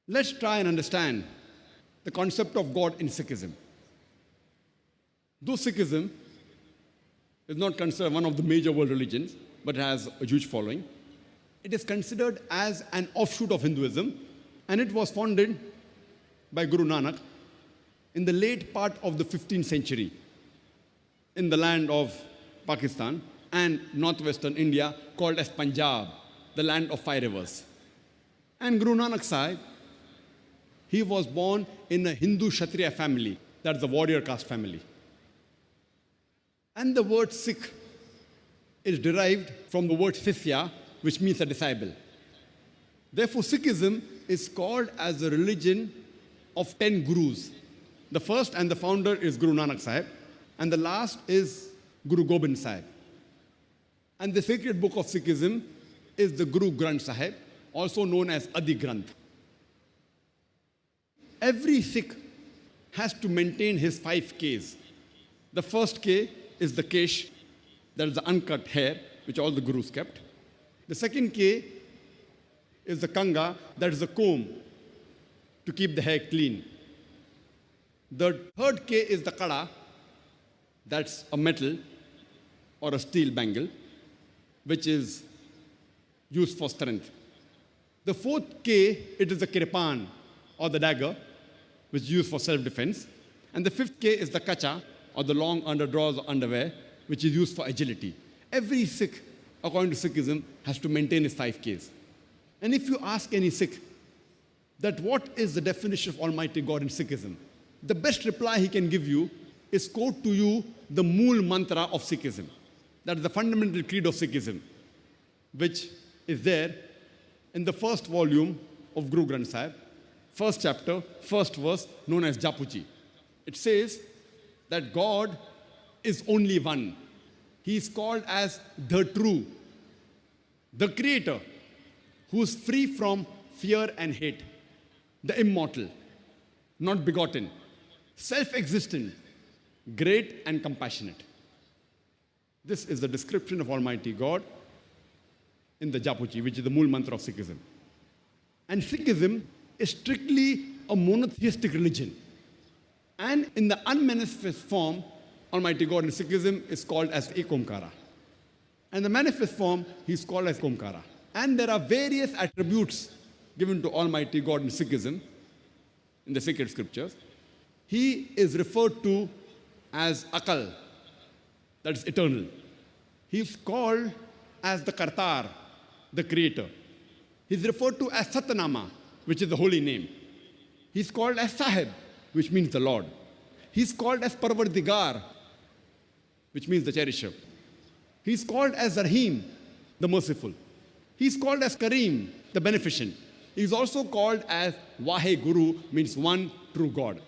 Let's try and understand the concept of God in Sikhism. Though Sikhism is not considered one of the major world religions, but has a huge following, it is considered as an offshoot of Hinduism, and it was founded by Guru Nanak in the late part of the 15th century in the land of Pakistan and northwestern India, called as Punjab, the land of 5 rivers. And Guru Nanak Sahib, he was born in a Hindu Kshatriya family, that's the warrior caste family. And the word Sikh is derived from the word Sishya, which means a disciple. Therefore, Sikhism is called as a religion of 10 gurus. The first and the founder is Guru Nanak Sahib, and the last is Guru Gobind Sahib. And the sacred book of Sikhism is the Guru Granth Sahib, also known as Adi Granth. Every Sikh has to maintain his 5 Ks. The first K is the kesh, that is the uncut hair, which all the gurus kept. The second K is the kanga, that is the comb, to keep the hair clean. The third K is the kada, that's a metal or a steel bangle, which is used for strength. The fourth K, it is the kirpan, or the dagger, which is used for self-defense. And the fifth K is the kacha, or the long underdrawers or underwear, which is used for agility. Every Sikh, according to Sikhism, has to maintain his 5 Ks. And if you ask any Sikh that what is the definition of Almighty God in Sikhism, the best reply he can give you is quote to you the Mool Mantra of Sikhism. That is the fundamental creed of Sikhism, which is there in the first volume of Guru Granth Sahib, first chapter, first verse, known as Japuji. It says that God is only one. He is called as the true, the creator, who is free from fear and hate, the immortal, not begotten, self-existent, great and compassionate. This is the description of Almighty God in the Japuji, which is the Mool Mantra of Sikhism. And Sikhism is strictly a monotheistic religion. And in the unmanifest form, Almighty God in Sikhism is called as Ekomkara. And the manifest form, he is called as Komkara. And there are various attributes given to Almighty God in Sikhism, in the sacred scriptures. He is referred to as Akal, that is eternal. He is called as the Kartar, the creator. He is referred to as Satanama, which is the holy name. He is called as Sahib, which means the Lord. He is called as Parvardigar, which means the cherisher. He is called as Rahim, the merciful. He is called as Kareem, the beneficent. He is also called as Vahe Guru, means one true God.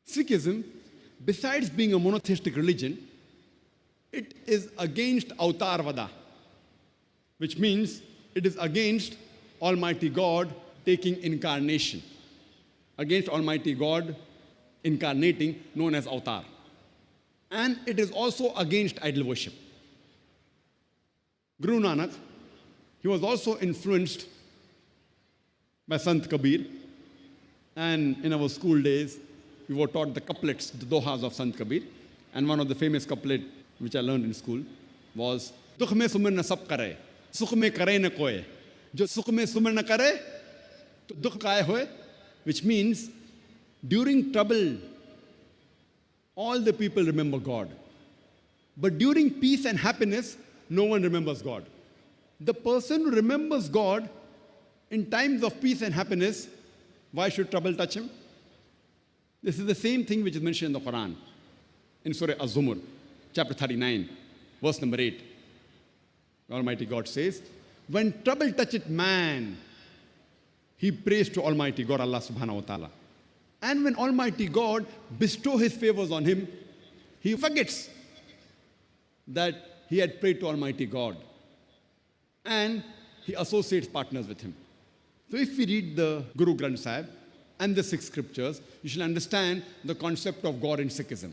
Sikhism, besides being a monotheistic religion, it is against Avtarvada, which means it is against Almighty God taking incarnation, against Almighty God incarnating, known as Avatar. And it is also against idol worship. Guru Nanak, he was also influenced by Sant Kabir, and in our school days, we were taught the couplets, the dohas of Sant Kabir, and one of the famous couplets which I learned in school was, Dukh mein sumir na sab kare, sukh mein kare na koye. Jo sukh mein sumir na kare, to dukh kaye hoye, which means during trouble, all the people remember God. But during peace and happiness, no one remembers God. The person who remembers God in times of peace and happiness, why should trouble touch him? This is the same thing which is mentioned in the Quran, in Surah Az-Zumur, chapter 39, verse number 8. Almighty God says, when trouble toucheth man, he prays to Almighty God, Allah subhanahu wa ta'ala. And when Almighty God bestows his favors on him, he forgets that he had prayed to Almighty God. And he associates partners with him. So if we read the Guru Granth Sahib and the 6 scriptures, you should understand the concept of God in Sikhism.